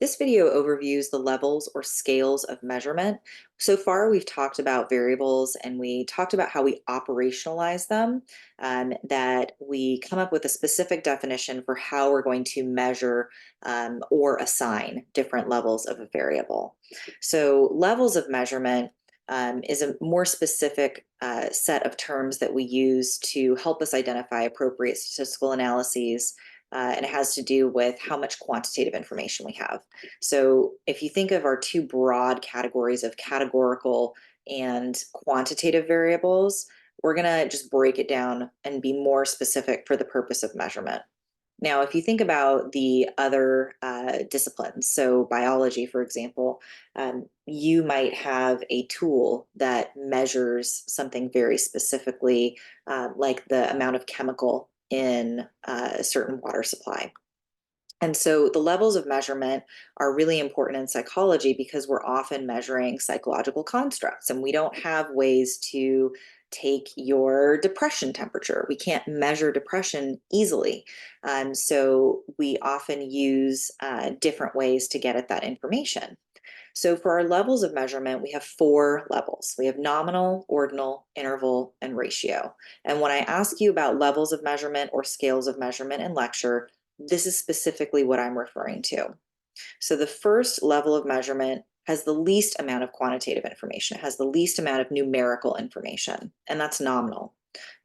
This video overviews the levels or scales of measurement. So far, we've talked about variables and we talked about how we operationalize them, that we come up with a specific definition for how we're going to measure or assign different levels of a variable. So levels of measurement is a more specific set of terms that we use to help us identify appropriate statistical analyses, and it has to do with how much quantitative information we have. So if you think of our two broad categories of categorical and quantitative variables, we're going to just break it down and be more specific for the purpose of measurement. Now, if you think about the other disciplines, so biology, for example, you might have a tool that measures something very specifically, like the amount of chemical in a certain water supply. And so the levels of measurement are really important in psychology because we're often measuring psychological constructs, and we don't have ways to take your depression temperature. We can't measure depression easily. So we often use different ways to get at that information. So for our levels of measurement, we have 4 levels. We have nominal, ordinal, interval, and ratio. And when I ask you about levels of measurement or scales of measurement in lecture, this is specifically what I'm referring to. So the first level of measurement has the least amount of quantitative information. It has the least amount of numerical information, and that's nominal.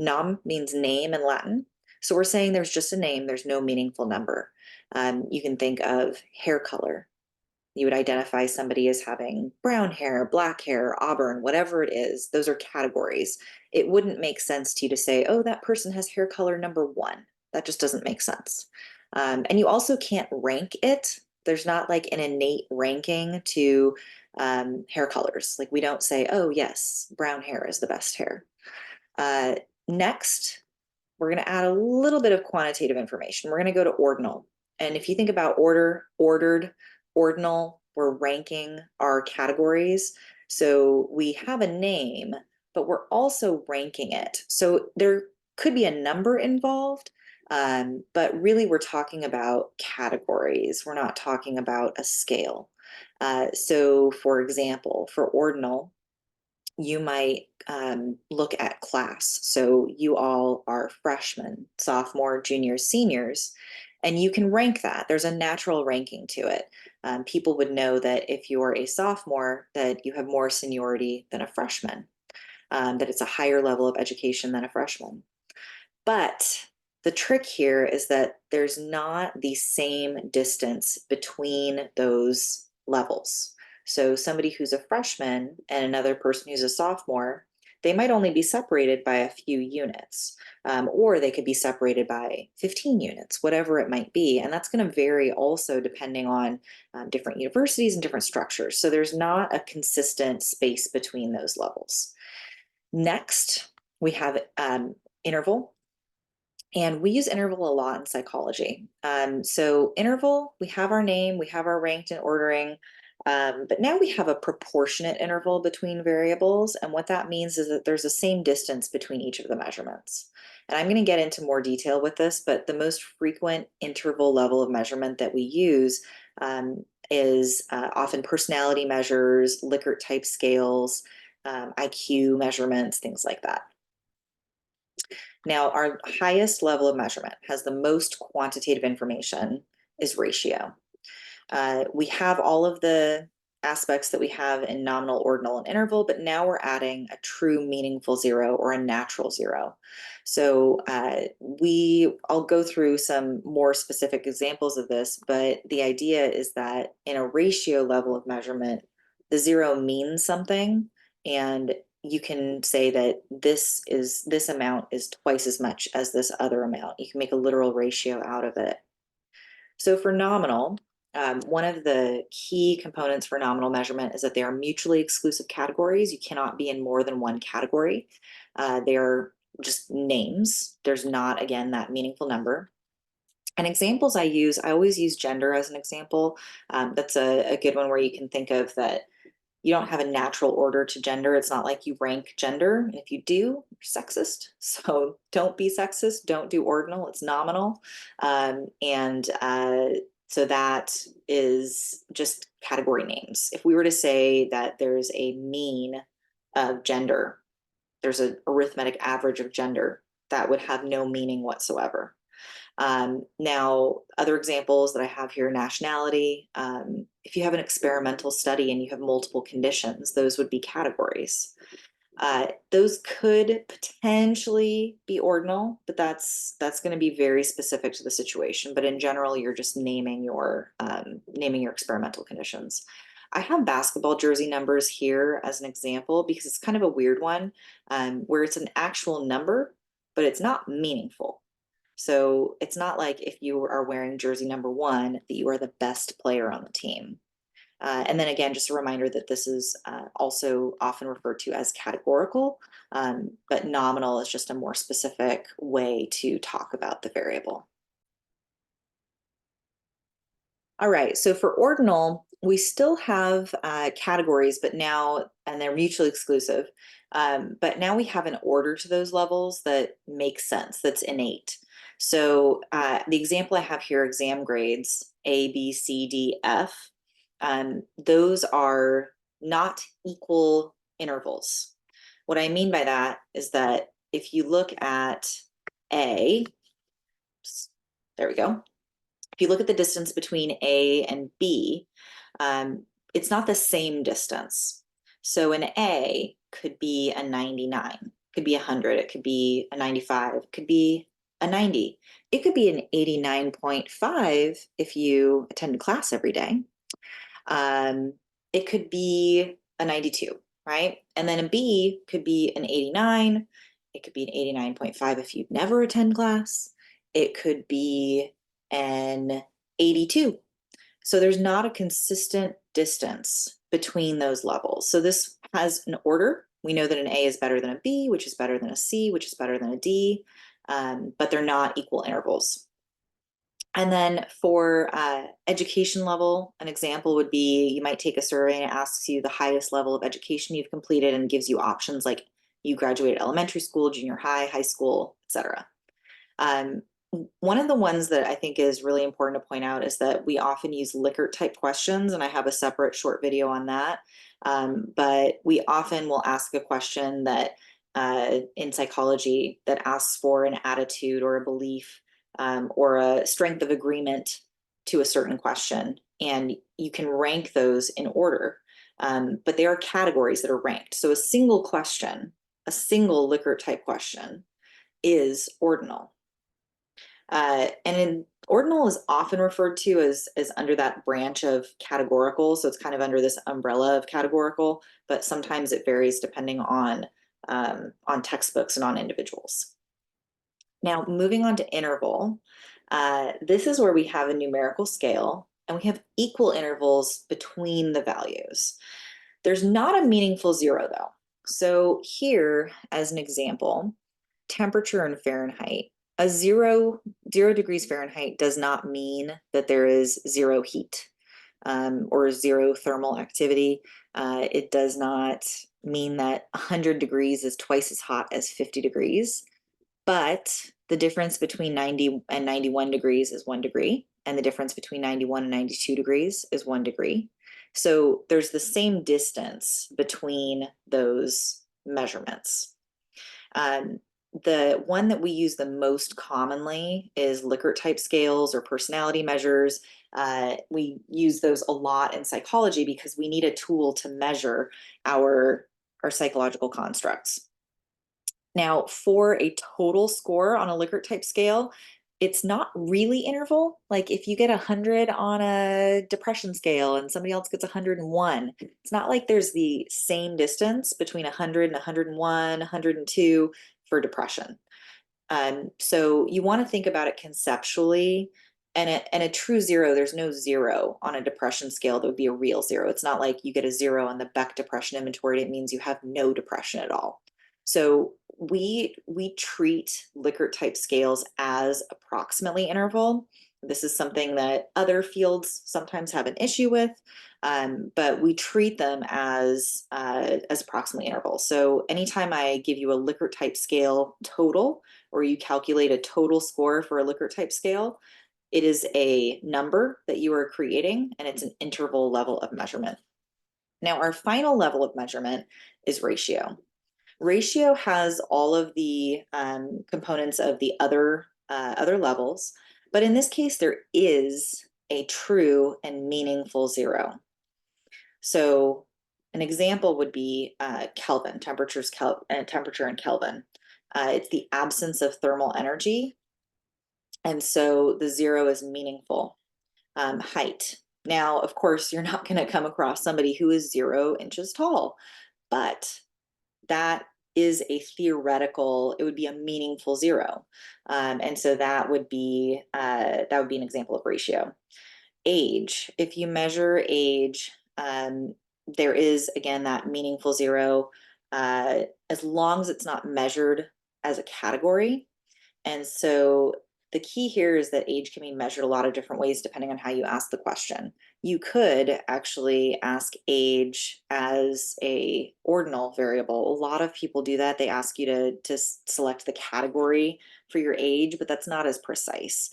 Nom means name in Latin. So we're saying there's just a name, there's no meaningful number. You can think of hair color. You would identify somebody as having brown hair, black hair, auburn, whatever it is. Those are categories. It wouldn't make sense to you to say, oh, that person has hair color number 1. That just doesn't make sense. And you also can't rank it. There's not like an innate ranking to hair colors. Like we don't say, oh, yes, brown hair is the best hair. Next, we're going to add a little bit of quantitative information. We're going to go to ordinal. And if you think about ordered, ordinal, we're ranking our categories. So we have a name, but we're also ranking it. So there could be a number involved, but really we're talking about categories. We're not talking about a scale. So for example, for ordinal, you might look at class. So you all are freshmen, sophomore, juniors, seniors, and you can rank that. There's a natural ranking to it. People would know that if you're a sophomore, that you have more seniority than a freshman, that it's a higher level of education than a freshman. But the trick here is that there's not the same distance between those levels. So somebody who's a freshman and another person who's a sophomore, they might only be separated by a few units, or they could be separated by 15 units, whatever it might be. And that's going to vary also depending on different universities and different structures. So there's not a consistent space between those levels. Next, we have interval. And we use interval a lot in psychology. So interval, we have our name, we have our ranked and ordering, but now we have a proportionate interval between variables. And what that means is that there's the same distance between each of the measurements. And I'm going to get into more detail with this, but the most frequent interval level of measurement that we use is often personality measures, Likert type scales, IQ measurements, things like that. Now, our highest level of measurement has the most quantitative information is ratio. We have all of the aspects that we have in nominal, ordinal, and interval, but now we're adding a true meaningful zero or a natural zero. So I'll go through some more specific examples of this, but the idea is that in a ratio level of measurement, the zero means something, and you can say that this amount is twice as much as this other amount. You can make a literal ratio out of it. So for nominal, one of the key components for nominal measurement is that they are mutually exclusive categories. You cannot be in more than one category. They're just names. There's not, again, that meaningful number. And examples I always use gender as an example. That's a good one where you can think of that you don't have a natural order to gender. It's not like you rank gender. And if you do, you're sexist. So don't be sexist. Don't do ordinal. It's nominal. So that is just category names. If we were to say that there's a mean of gender, there's an arithmetic average of gender, that would have no meaning whatsoever. Now, other examples that I have here, nationality. If you have an experimental study and you have multiple conditions, those would be categories. Those could potentially be ordinal, but that's going to be very specific to the situation. But in general, you're just naming your experimental conditions. I have basketball jersey numbers here as an example because it's kind of a weird one, where it's an actual number, but it's not meaningful. So it's not like if you are wearing jersey number 1 that you are the best player on the team. And then again, just a reminder that this is also often referred to as categorical, but nominal is just a more specific way to talk about the variable. All right, so for ordinal, we still have categories, but now, and they're mutually exclusive, but now we have an order to those levels that makes sense, that's innate. So the example I have here, exam grades, A, B, C, D, F, those are not equal intervals. What I mean by that is that if you look at A, there we go. If you look at the distance between A and B, it's not the same distance. So an A could be a 99, could be 100, it could be a 95, it could be a 90. It could be an 89.5 if you attend class every day. It could be a 92, right? And then a B could be an 89. It could be an 89.5 if you never attend class. It could be an 82. So there's not a consistent distance between those levels. So this has an order. We know that an A is better than a B, which is better than a C, which is better than a D, but they're not equal intervals. And then for education level, an example would be you might take a survey and it asks you the highest level of education you've completed and gives you options like you graduated elementary school, junior high, high school, etc. One of the ones that I think is really important to point out is that we often use Likert type questions, and I have a separate short video on that. But we often will ask a question that in psychology that asks for an attitude or a belief or a strength of agreement to a certain question. And you can rank those in order, but they are categories that are ranked. So a single question, a single Likert type question is ordinal. And ordinal is often referred to as under that branch of categorical. So it's kind of under this umbrella of categorical, but sometimes it varies depending on textbooks and on individuals. Now, moving on to interval, this is where we have a numerical scale and we have equal intervals between the values. There's not a meaningful zero though. So here, as an example, temperature in Fahrenheit, a zero degrees Fahrenheit does not mean that there is zero heat or zero thermal activity. It does not mean that 100 degrees is twice as hot as 50 degrees. But the difference between 90 and 91 degrees is 1 degree, and the difference between 91 and 92 degrees is 1 degree. So there's the same distance between those measurements. The one that we use the most commonly is Likert type scales or personality measures. We use those a lot in psychology because we need a tool to measure our psychological constructs. Now, for a total score on a Likert type scale, it's not really interval. Like if you get 100 on a depression scale and somebody else gets 101, it's not like there's the same distance between 100 and 101, 102 for depression. So you want to think about it conceptually. And a true zero, there's no zero on a depression scale that would be a real zero. It's not like you get a zero on the Beck depression inventory. It means you have no depression at all. So we treat Likert type scales as approximately interval. This is something that other fields sometimes have an issue with, but we treat them as approximately interval. So anytime I give you a Likert type scale total, or you calculate a total score for a Likert type scale, It is a number that you are creating, and it's an interval level of measurement. Now, our final level of measurement is ratio. Ratio has all of the components of the other levels, but in this case, there is a true and meaningful zero. So an example would be Kelvin, temperature in Kelvin. It's the absence of thermal energy, and so the zero is meaningful. Height. Now, of course, you're not going to come across somebody who is 0 inches tall, but that is a theoretical, it would be a meaningful zero. And so that would be an example of ratio. Age, if you measure age, there is again that meaningful zero, as long as it's not measured as a category. And so the key here is that age can be measured a lot of different ways depending on how you ask the question. You could actually ask age as a ordinal variable. A lot of people do that. They ask you to select the category for your age, but that's not as precise.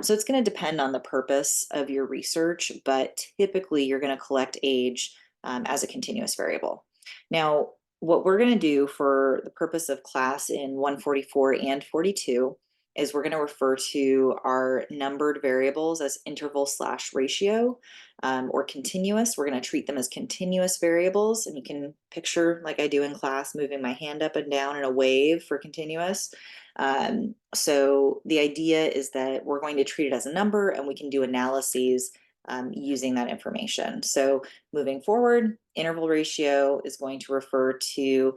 So it's going to depend on the purpose of your research, but typically you're going to collect age as a continuous variable. Now, what we're going to do for the purpose of class in 144 and 42 is we're going to refer to our numbered variables as interval/ratio or continuous. We're going to treat them as continuous variables, and you can picture, like I do in class, moving my hand up and down in a wave for continuous. So the idea is that we're going to treat it as a number, and we can do analyses using that information. So moving forward, interval ratio is going to refer to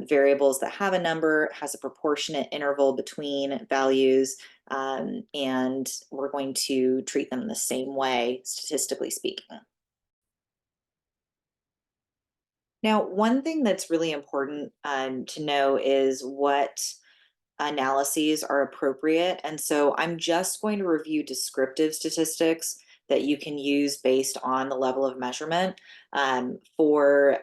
variables that have a number, has a proportionate interval between values, and we're going to treat them the same way, statistically speaking. Now, one thing that's really important to know is what analyses are appropriate. And so I'm just going to review descriptive statistics that you can use based on the level of measurement. For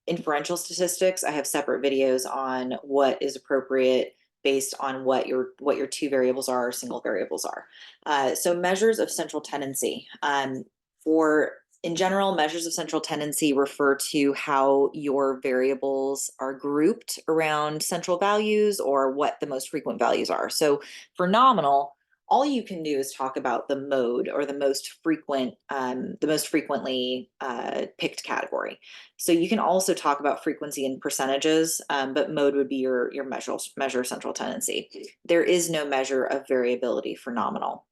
inferential statistics, I have separate videos on what is appropriate based on what your two variables are or single variables are. So measures of central tendency. In general, measures of central tendency refer to how your variables are grouped around central values or what the most frequent values are. So for nominal, all you can do is talk about the mode or the most frequently picked category. So you can also talk about frequency in percentages, but mode would be your measure central tendency. There is no measure of variability for nominal.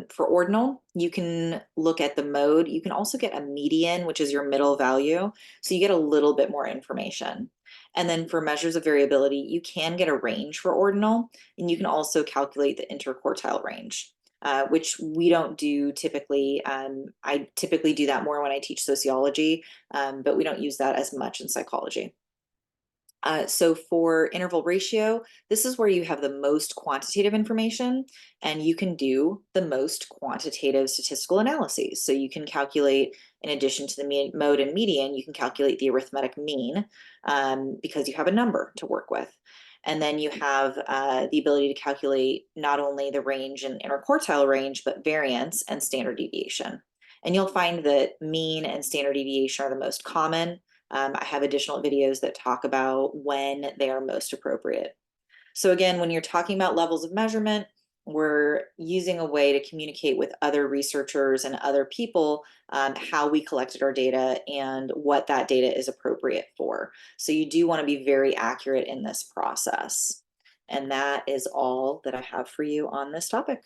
For ordinal, you can look at the mode. You can also get a median, which is your middle value. So you get a little bit more information. And then for measures of variability, you can get a range for ordinal, and you can also calculate the interquartile range, which we don't do typically. I typically do that more when I teach sociology, but we don't use that as much in psychology. So for interval ratio, this is where you have the most quantitative information, and you can do the most quantitative statistical analyses. So you can calculate, in addition to the mode and median, you can calculate the arithmetic mean because you have a number to work with. And then you have the ability to calculate not only the range and interquartile range, but variance and standard deviation. And you'll find that mean and standard deviation are the most common. I have additional videos that talk about when they are most appropriate. So again, when you're talking about levels of measurement, we're using a way to communicate with other researchers and other people how we collected our data and what that data is appropriate for. So you do want to be very accurate in this process. And that is all that I have for you on this topic.